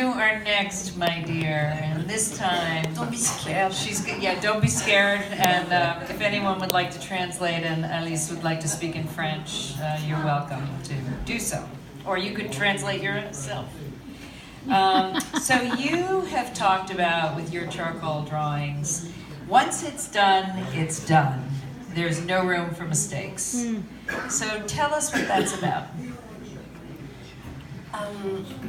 You are next, my dear, and this time... Don't be scared. Don't be scared, and if anyone would like to translate and Alice would like to speak in French, you're welcome to do so. Or you could translate yourself. So you have talked about, with your charcoal drawings, once it's done, it's done. There's no room for mistakes. So tell us what that's about.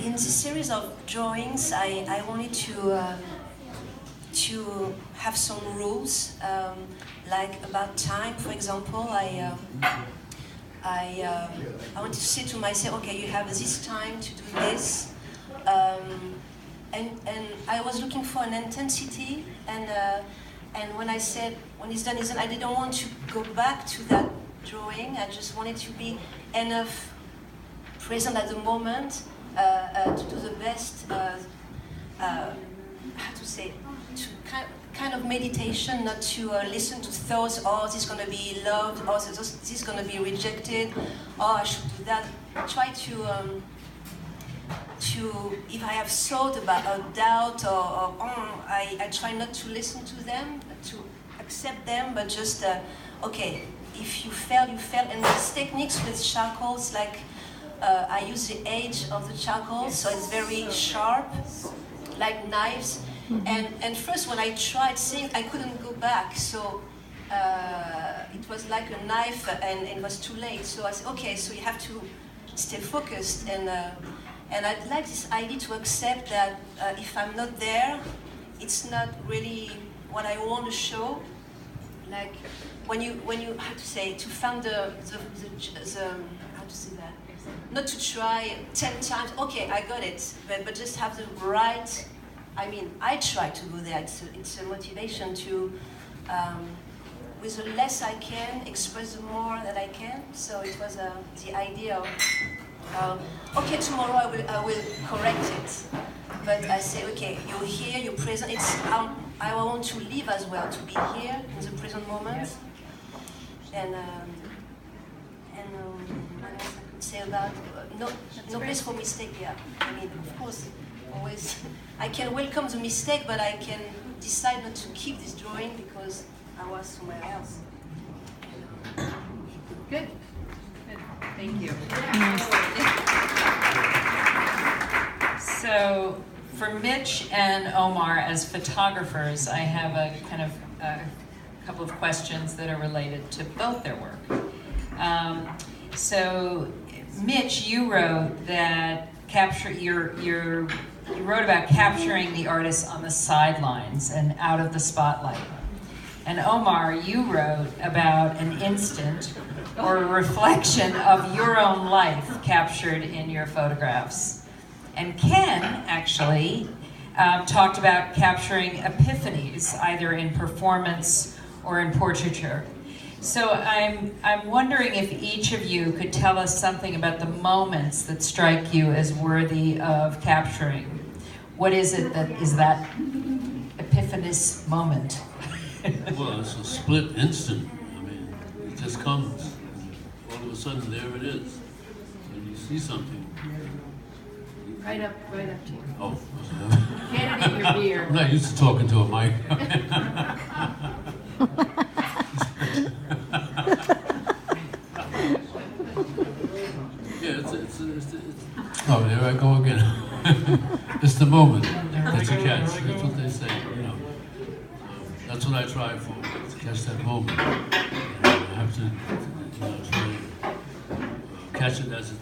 In this series of drawings, I wanted to have some rules, like about time. For example, I wanted to say to myself, okay, you have this time to do this, and I was looking for an intensity, and when I said when it's done, I didn't want to go back to that drawing. I just wanted to be enough present at the moment to do the best, how to say, to kind of meditation, not to listen to thoughts, oh, this is going to be loved, oh, this is going to be rejected, oh, I should do that. Try to if I have thought about a doubt I try not to listen to them, to accept them, but just, okay, if you fail, you fail. And these techniques with charcoals, like, I use the edge of the charcoal, so it's very sharp, like knives. And first, when I tried seeing, I couldn't go back. So it was like a knife, and it was too late. So I said, okay, so you have to stay focused. And I'd like this idea to accept that if I'm not there, it's not really what I want to show. Like when you how to say, to find the how to say that. Not to try 10 times, okay, I got it, but just have the right, I mean, I try to go there, it's a motivation to, with the less I can, express the more that I can, so it was the idea of, okay, tomorrow I will correct it, but I say, okay, you're here, you're present, I want to live as well, to be here in the present moment, and what else I could say about no place for mistake. Yeah, I mean, of course, always I can welcome the mistake, but I can decide not to keep this drawing because I was somewhere else. Good. Thank you. So, for Mitch and Omar as photographers, I have a kind of a couple of questions that are related to both their work. So, Mitch, you wrote that you wrote about capturing the artist on the sidelines and out of the spotlight. And Omar, you wrote about an instant or a reflection of your own life captured in your photographs. And Ken actually talked about capturing epiphanies, either in performance or in portraiture. So I'm wondering if each of you could tell us something about the moments that strike you as worthy of capturing. What is it that is that epiphanous moment? Well, it's a split instant. I mean, it just comes. All of a sudden, there it is. And you see something. Right up to you. Oh. Get it in your beer. I'm not used to talking to a mic. Oh, there I go again. It's the moment that you catch. That's what they say, you know. That's what I try for, to catch that moment. I have to, try to catch it as it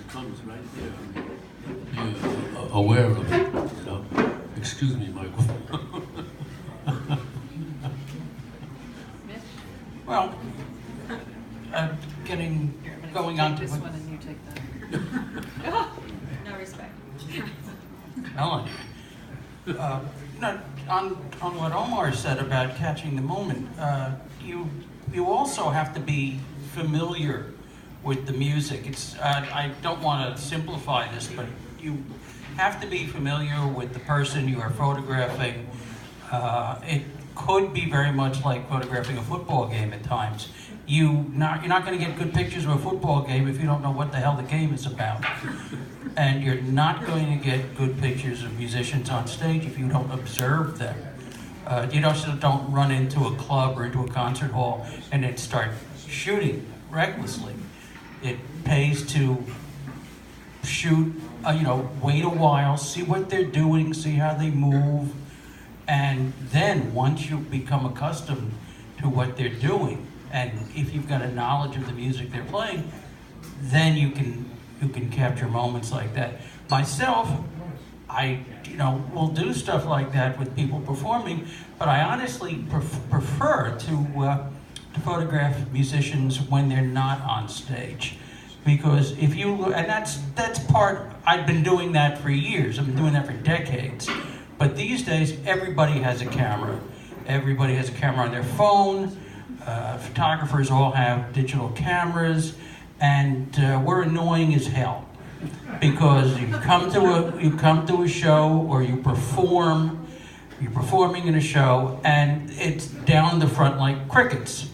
comes right there. Be aware of it, you know. Excuse me, Michael. Well, going on to this one and you take that. No respect. Melanie. On what Omar said about catching the moment, you also have to be familiar with the music. I don't want to simplify this, but you have to be familiar with the person you are photographing. It could be very much like photographing a football game at times. you're not going to get good pictures of a football game if you don't know what the hell the game is about. And you're not going to get good pictures of musicians on stage if you don't observe them. You don't run into a club or into a concert hall and then start shooting recklessly. It pays to shoot, wait a while, see what they're doing, see how they move, and then once you become accustomed to what they're doing, and if you've got a knowledge of the music they're playing, then you can capture moments like that. Myself, I will do stuff like that with people performing, but I honestly prefer to photograph musicians when they're not on stage. Because if you look, and that's part, I've been doing that for years, I've been doing that for decades. But these days, everybody has a camera. Everybody has a camera on their phone. Photographers all have digital cameras, and we're annoying as hell. Because you come to a show or you're performing in a show, and it's down the front like crickets.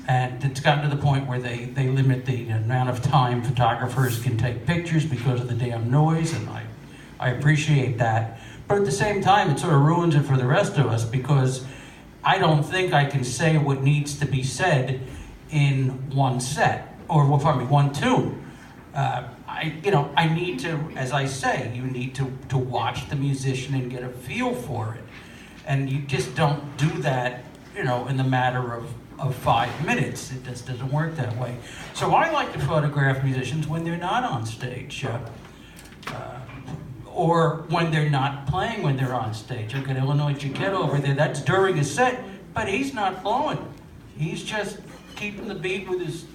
And it's gotten to the point where they limit the amount of time photographers can take pictures because of the damn noise, and I appreciate that. But at the same time, it sort of ruins it for the rest of us, because I don't think I can say what needs to be said in one set, or one tune. I need to, as I say, you need to watch the musician and get a feel for it. And you just don't do that, in the matter of 5 minutes. It just doesn't work that way. So I like to photograph musicians when they're not on stage, or when they're not playing when they're on stage. I've got Illinois Chiquette over there. That's during a set, but he's not blowing. He's just keeping the beat with his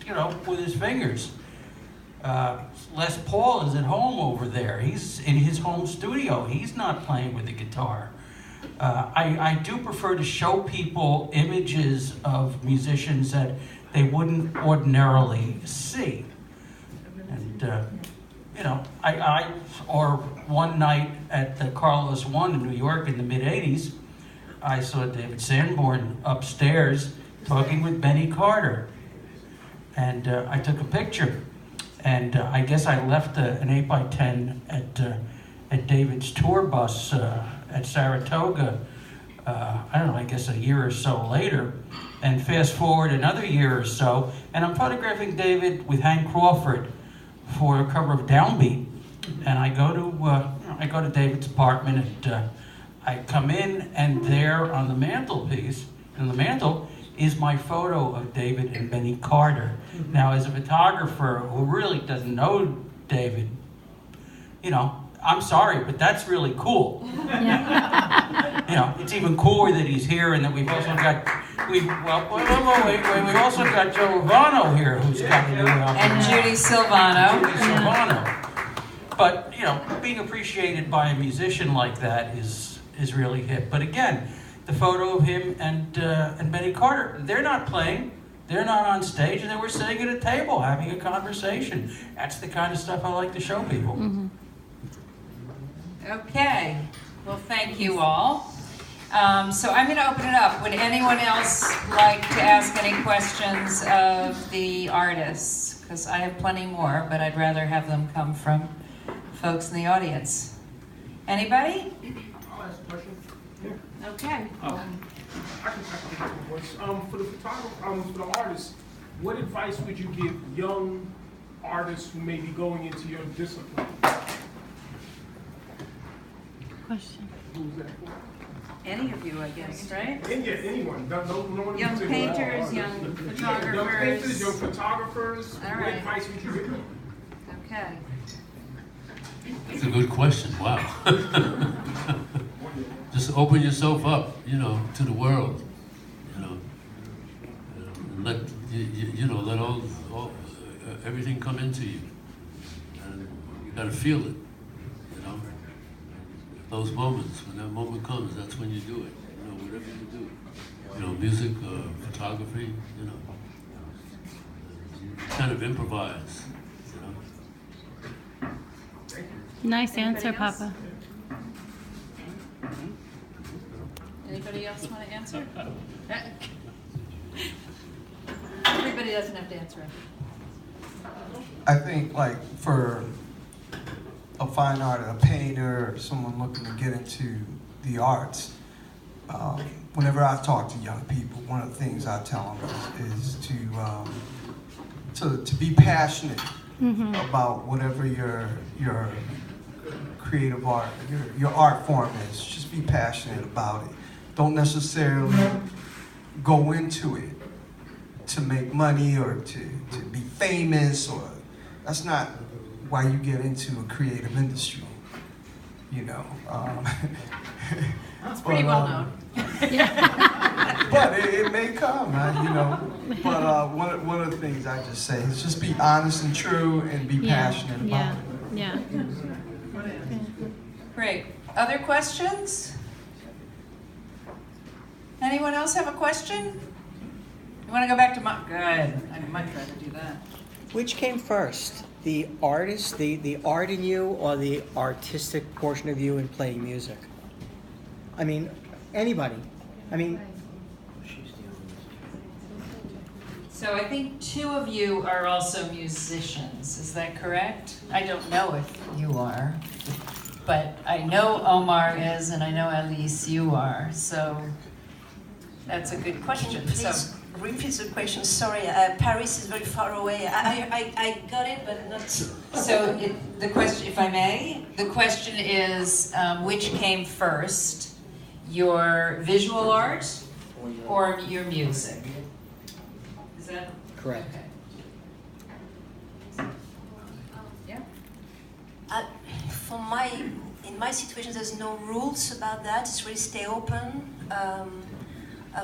fingers. Les Paul is at home over there. He's in his home studio. He's not playing with the guitar. I do prefer to show people images of musicians that they wouldn't ordinarily see. And, or one night at the Carlos One in New York in the mid-'80s, I saw David Sanborn upstairs talking with Benny Carter. And I took a picture. And I guess I left an 8x10 at David's tour bus at Saratoga, I guess a year or so later. And fast forward another year or so, and I'm photographing David with Hank Crawford for a cover of Downbeat. And I go to David's apartment, and I come in, and there on the mantelpiece, in the mantle, is my photo of David and Benny Carter. Now, as a photographer who really doesn't know David, I'm sorry, but that's really cool. It's even cooler that he's here, and that we've also got we've also got Joe Lovano here, who's got a new album. And Judy Silvano. But being appreciated by a musician like that is really hip. But again, the photo of him and Benny Carter, they're not playing, they're not on stage, and they were sitting at a table having a conversation. That's the kind of stuff I like to show people. Mm-hmm. Okay, well, thank you all. So I'm going to open it up. Would anyone else like to ask any questions of the artists? Because I have plenty more, but I'd rather have them come from folks in the audience. Anybody? I'll ask a question. Okay. I can voice. For the photographer, for the artists, what advice would you give young artists who may be going into your discipline? Question. Who's that for? Any of you, I guess, right? Anyone. No one Young in particular. painters, young Young painters, photographers. young photographers. All What right. advice would you give them? Okay. That's a good question. Wow. Just open yourself up, to the world. And let let all everything come into you, and you got to feel it. Those moments, when that moment comes, that's when you do it. Whatever you do, music, photography, kind of improvise. Nice answer, Anybody else? Papa. Anybody else want to answer? Everybody doesn't have to answer it. I think like for a fine art, a painter, or someone looking to get into the arts, whenever I talk to young people, one of the things I tell them is to be passionate about whatever your creative art, your art form is. Just be passionate about it. Don't necessarily go into it to make money or to be famous, or that's not why you get into a creative industry, you know. It's pretty well known. But it may come, you know. But one of the things I just say is just be honest and true and be passionate about it. Yeah. Great. Other questions? Anyone else have a question? You want to go back to Good. I'd much rather do that. Which came first? The artist, the art in you, or the artistic portion of you in playing music? I mean, anybody. I mean, So I think two of you are also musicians, is that correct? I don't know if you are, but I know Omar is, and I know Elise you are, so that's a good question. Please repeat the question. Sorry, Paris is very far away. I got it, but not. So the question, if I may, the question is, which came first, your visual art or your music? Is that correct. Okay. Yeah. In my situation, there's no rules about that. It's really stay open.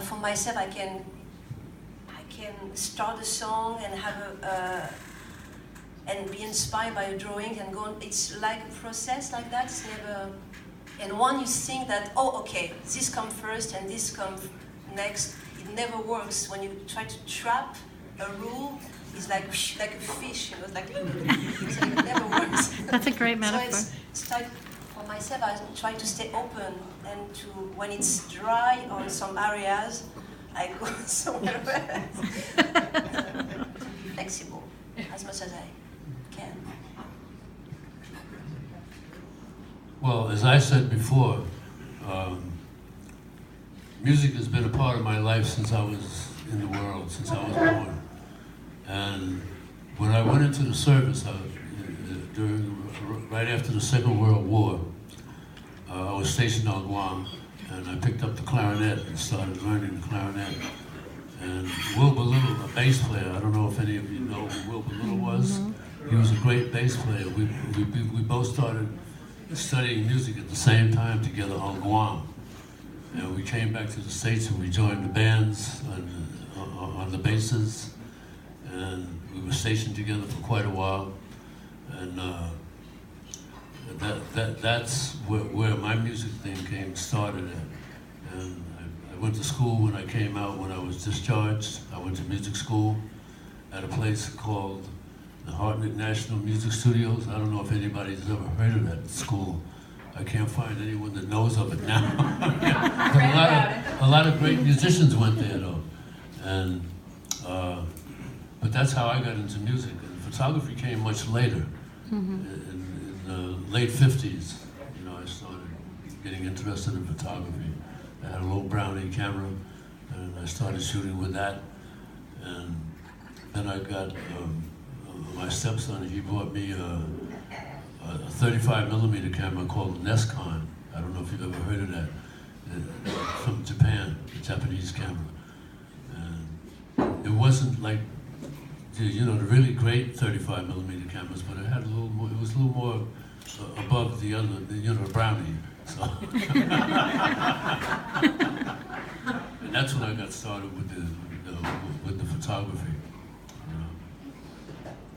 For myself, I can start a song and have and be inspired by a drawing and go on. It's like a process like that. It's never. And when you think that, oh, okay, this comes first and this comes next, it never works. When you try to trap a rule, it's like a fish, you know, it's like it never works. That's a great metaphor. So it's like, for myself, I try to stay open, and to when it's dry on some areas, I go somewhere else. Flexible as much as I can. Well, as I said before, music has been a part of my life since I was in the world, since I was born. And when I went into the service, right after the Second World War, I was stationed on Guam, and I picked up the clarinet and started learning the clarinet. And Wilbur Little, a bass player, I don't know if any of you know who Wilbur Little was. He was a great bass player. We both started studying music at the same time together on Guam. And we came back to the States and we joined the bands on the basses. And we were stationed together for quite a while. And that's where my music thing started at. And I went to school when I came out, when I was discharged. I went to music school at a place called the Hartnett National Music Studios. I don't know if anybody's ever heard of that school. I can't find anyone that knows of it now. a lot of great musicians went there though. And, but that's how I got into music. And photography came much later. In the late 50s, you know, I started getting interested in photography. I had a little Brownie camera, and I started shooting with that. And then I got my stepson. He bought me a 35mm camera called the Nescon. I don't know if you've ever heard of that. From Japan, a Japanese camera. And it wasn't like the really great 35mm cameras, but it had a little more. It was a little more above the other, Brownie. So. And that's when I got started with the photography.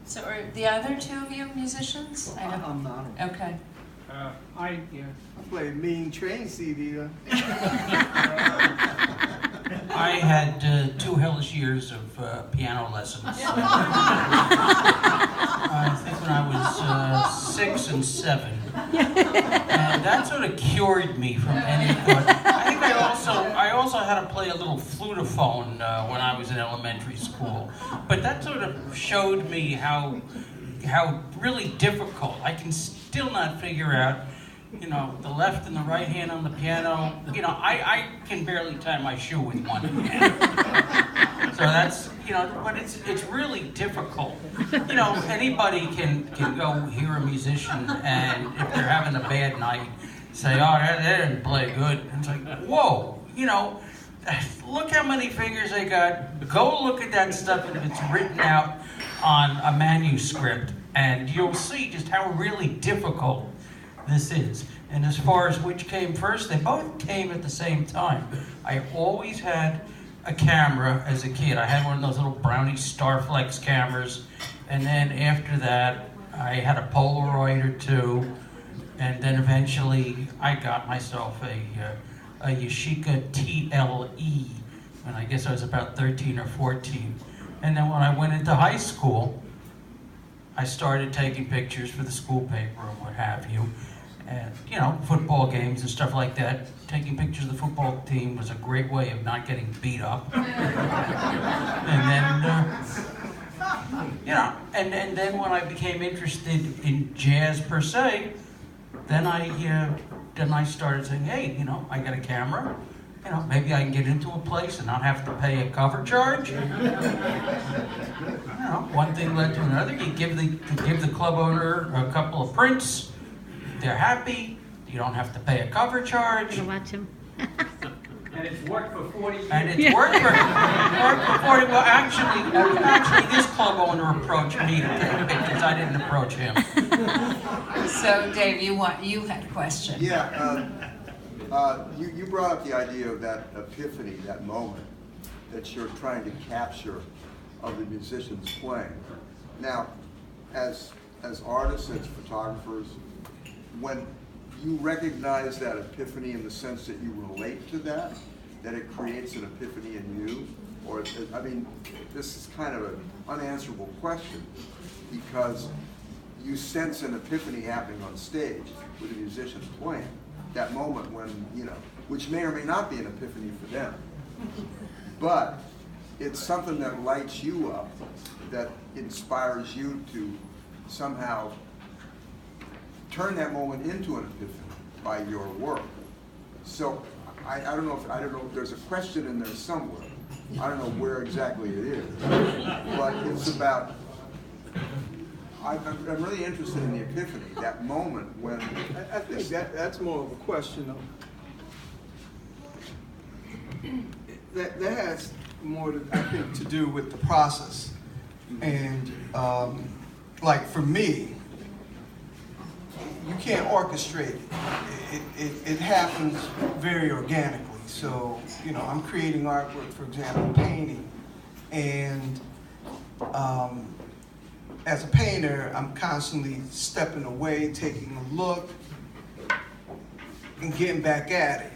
So are the other two of you musicians? I'm not. Okay. I Play Mean Train CD. I had 2 hellish years of piano lessons. I think when I was 6 and 7. And that sort of cured me from any thought. I think I also had to play a little flutophone when I was in elementary school. But that sort of showed me how really difficult. I can still not figure out, you know, the left and the right hand on the piano. You know, I can barely tie my shoe with one hand. So that's, you know, but it's really difficult. You know, anybody can go hear a musician and if they're having a bad night, say, oh, they didn't play good. And it's like, whoa, you know, look how many fingers they got. Go look at that stuff and if it's written out on a manuscript and you'll see just how really difficult this is. And as far as which came first, they both came at the same time. I always had a camera as a kid. I had one of those little Brownie Starflex cameras. And then after that, I had a Polaroid or two. And then eventually, I got myself a Yashica TLE. And I guess I was about 13 or 14. And then when I went into high school, I started taking pictures for the school paper and what have you. And, you know, football games and stuff like that. Taking pictures of the football team was a great way of not getting beat up. And then, you know, and then when I became interested in jazz per se, then I started saying, hey, you know, I got a camera. You know, maybe I can get into a place and not have to pay a cover charge. You know, one thing led to another. You give the club owner a couple of prints. They're happy. You don't have to pay a cover charge. Gonna watch him. And it's worked for 40 years. And it's worked for 40. Well, actually, this club owner approached me to take pictures. I didn't approach him. So, Dave, you had a question. Yeah, you brought up the idea of that epiphany, that moment that you're trying to capture of the musicians playing. Now, as artists, as photographers, when you recognize that epiphany in the sense that you relate to that it creates an epiphany in you, or, I mean, this is kind of an unanswerable question because you sense an epiphany happening on stage with the musicians playing. That moment when, you know, which may or may not be an epiphany for them, but it's something that lights you up, that inspires you to somehow turn that moment into an epiphany by your work. So I don't know if there's a question in there somewhere. I don't know where exactly it is, but it's about. I'm really interested in the epiphany, that moment when. I think that's more of a question of that has more, I think, to do with the process. And like for me, you can't orchestrate it. It happens very organically. So, you know, I'm creating artwork, for example, painting, and as a painter, I'm constantly stepping away, taking a look, and getting back at it.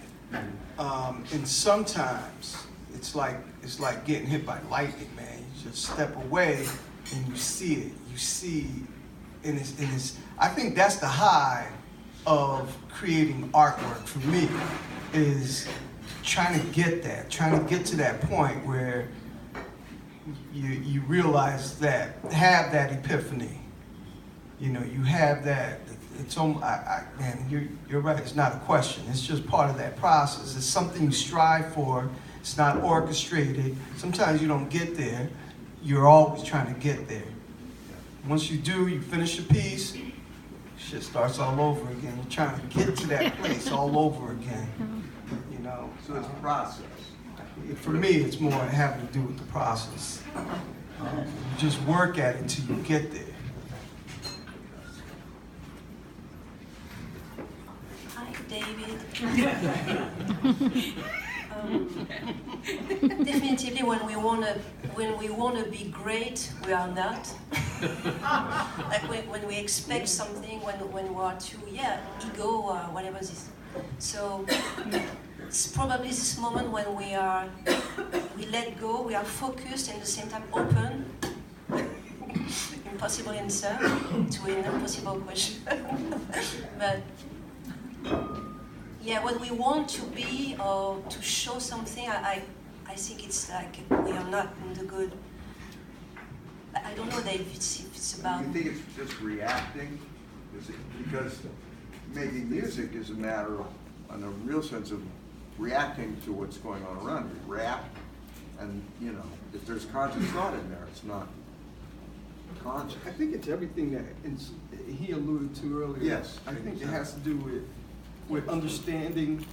And sometimes it's like getting hit by lightning, man. You just step away and you see it. You see, and it's. I think that's the high of creating artwork for me, is trying to get to that point where you realize that, have that epiphany. You know, you have that. It's man, you're right. It's not a question. It's just part of that process. It's something you strive for. It's not orchestrated. Sometimes you don't get there. You're always trying to get there. Once you do, you finish a piece, shit starts all over again. You're trying to get to that place all over again. You know. So it's a process. For me, it's more having to do with the process. You just work at it until you get there. Hi, David. Definitely, when we wanna be great, we are not. Like when we expect something, when we are too ego or whatever this. So it's probably this moment when we let go, we are focused and at the same time open. Impossible answer to an impossible question. But Yeah, when we want to be or to show something, I think it's like we are not in the good. I don't know, Dave, if it's about. You think it's just reacting? Is it because making music is a matter of, in a real sense, of reacting to what's going on around you. React, and you know, if there's conscious thought in there, it's not conscious. I think it's everything that he alluded to earlier. Yes. I think it has to do with understanding.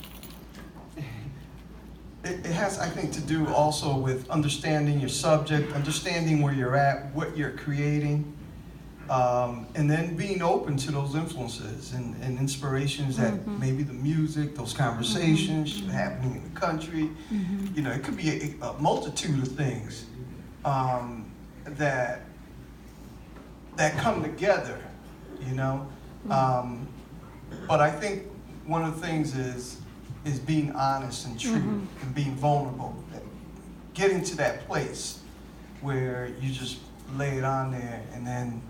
It has, I think, to do also with understanding your subject, understanding where you're at, what you're creating, and then being open to those influences and inspirations that maybe the music, those conversations happening in the country. You know, it could be a multitude of things that come together, you know. But I think one of the things is being honest and true and being vulnerable. Getting to that place where you just lay it on there, and then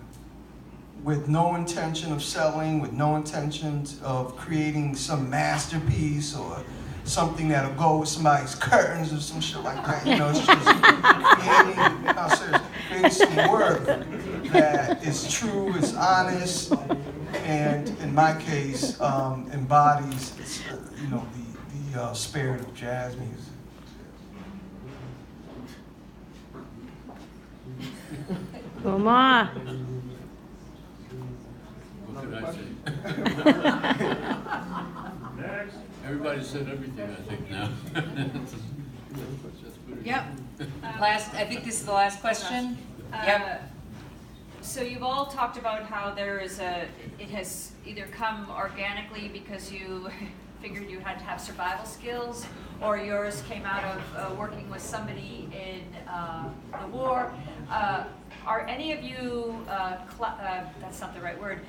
with no intention of selling, with no intention of creating some masterpiece or something that'll go with somebody's curtains or some shit like that. You know, it's just creating some work that is true, is honest, and in my case, embodies, you know, the spirit of jazz music. Omar. What can I say? Everybody said everything, I think, now. Yep. I think this is the last question. Yep. So you've all talked about how it has either come organically because you figured you had to have survival skills, or yours came out of working with somebody in the war. Are any of you, that's not the right word,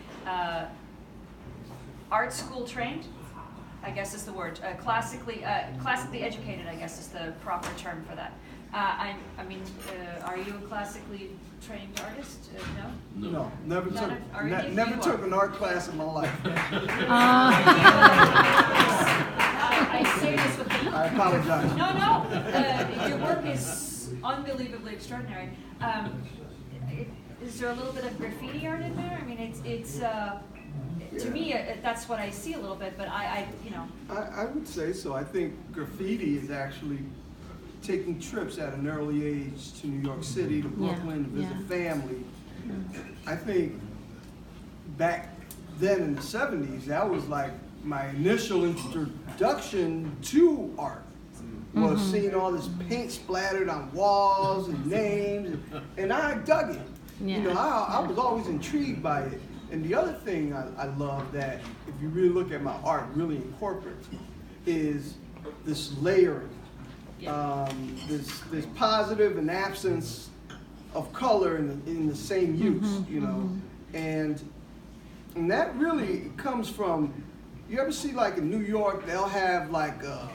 art school trained? I guess is the word. Classically educated, I guess is the proper term for that. I mean, are you a classically trained artist? No? No, never None took, of- are any of never you took are? an art class in my life. I say this with the... I apologize. No. Your work is unbelievably extraordinary. Is there a little bit of graffiti art in there? I mean, it's to me, that's what I see a little bit, but I would say so. I think graffiti is actually taking trips at an early age to New York City, to Brooklyn, to visit family. I think back then in the 70s, that was like my initial introduction to art. Was seeing all this paint splattered on walls and names, and I dug it. You know, I was always intrigued by it. And the other thing I love that, if you really look at my art, really incorporates, is this layering. This positive and absence of color in the same use, you know, and that really comes from. You ever see like in New York, they'll have like a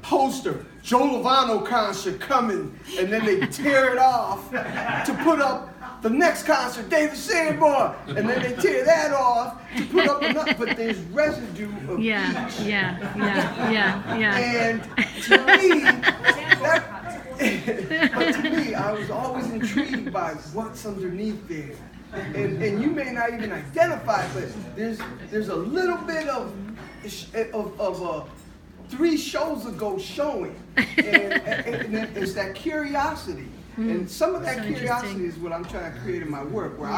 poster, Joe Lovano concert coming, and then they tear it off to put up the next concert, David Sanborn, and then they tear that off to put up another, but there's residue of each. And to me, I was always intrigued by what's underneath there. And you may not even identify, but there's a little bit of 3 shows ago showing, and it's that curiosity. And some of that curiosity is what I'm trying to create in my work, where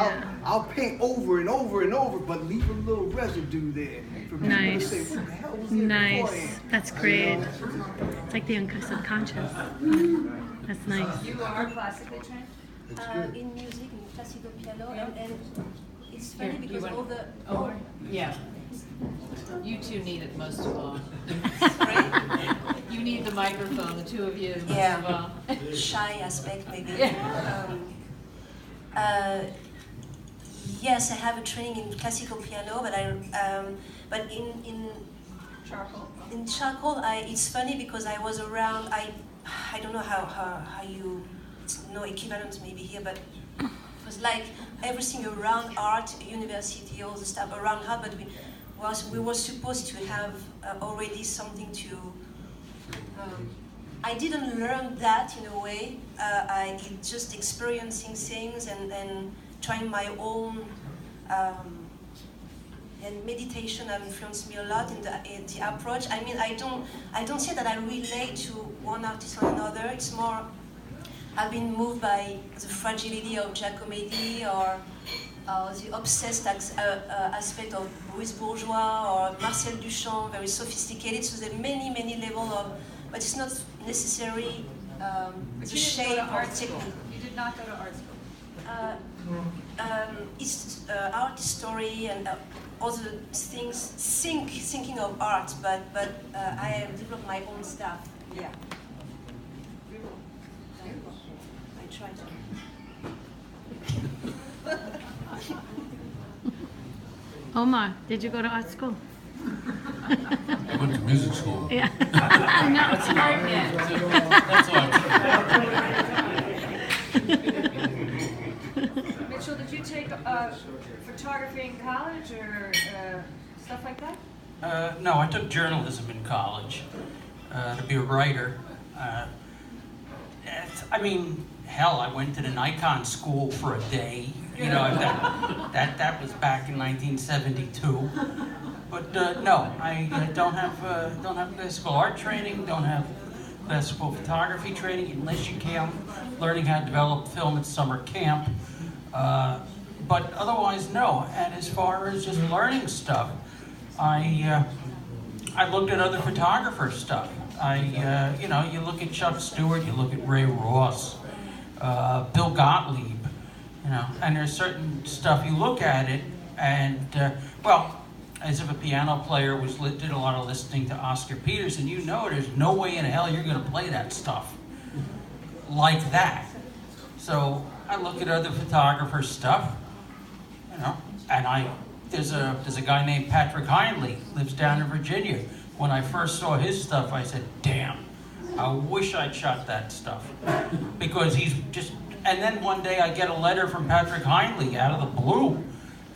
I'll paint over and over and over, but leave a little residue there for people to say, what the hell was there beforehand? That's great. It's like the subconscious. That's nice. You are classically trained? In music, in classical piano, and it's funny because all the... Yeah. You two need it most of all. Right? You need the microphone, the two of you most of all. Shy aspect maybe. Yeah. Yes, I have a training in classical piano, but in Charcoal. In charcoal, it's funny because I was around. I don't know how you no equivalent maybe here, but it was like everything around art, university, all the stuff around art. But we were supposed to have already something to. I didn't learn that in a way. I just experiencing things and trying my own. And meditation have influenced me a lot in the approach. I mean, I don't say that I relate to one artist or another. It's more, I've been moved by the fragility of Giacometti or the obsessed aspect of Louis Bourgeois or Marcel Duchamp, very sophisticated. So there are many levels of, but it's not necessarily the shape or technique. You did not go to art school. It's art history and other things, thinking of art, but I have developed my own stuff. Yeah. I try to. Omar, did you go to art school? I went to music school. Yeah. That's art. Mitchell, did you take photography in college or stuff like that? No, I took journalism in college to be a writer. I mean, hell, I went to the Nikon school for a day. You know, that was back in 1972. But no, I don't have classical art training. Don't have classical photography training, unless you count learning how to develop film at summer camp. But otherwise, no. And as far as just learning stuff, I looked at other photographers' stuff. You know, you look at Chuck Stewart, you look at Ray Ross, Bill Gottlieb, you know, and there's certain stuff you look at it, and well, as if a piano player did a lot of listening to Oscar Peterson, you know, there's no way in hell you're going to play that stuff like that. So I look at other photographers' stuff, you know, and there's a guy named Patrick Hindley, lives down in Virginia. When I first saw his stuff, I said, damn, I wish I'd shot that stuff. Because he's just, and then one day I get a letter from Patrick Hindley out of the blue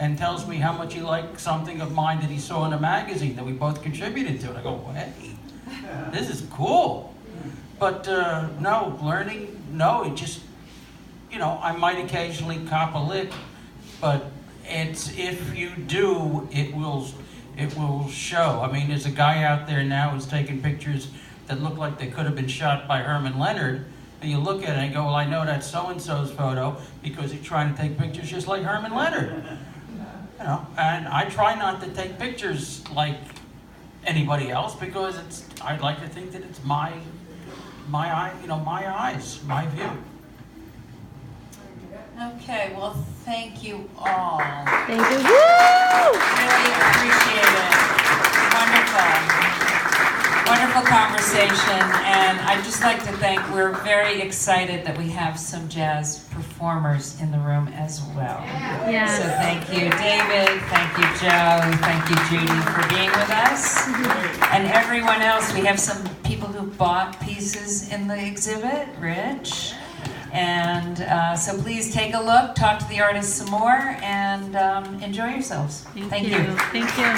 and tells me how much he liked something of mine that he saw in a magazine that we both contributed to. And I go, well, hey, this is cool. But no, learning, no, it just, you know, I might occasionally cop a lick, but it's, if you do, it will show. I mean, there's a guy out there now who's taking pictures that look like they could have been shot by Herman Leonard, and you look at it and you go, well, I know that's so-and-so's photo because he's trying to take pictures just like Herman Leonard. You know, and I try not to take pictures like anybody else because I'd like to think that it's my eye, you know, my eyes, my view. Okay, well, thank you all. Thank you. Woo! Really appreciate it. Wonderful conversation, and I'd just like to thank, we're very excited that we have some jazz performers in the room as well. Yes. So thank you, David, thank you, Joe, thank you, Judy, for being with us. And everyone else, we have some people who bought pieces in the exhibit, Rich. And so please take a look, talk to the artists some more, and enjoy yourselves. Thank you. Thank you.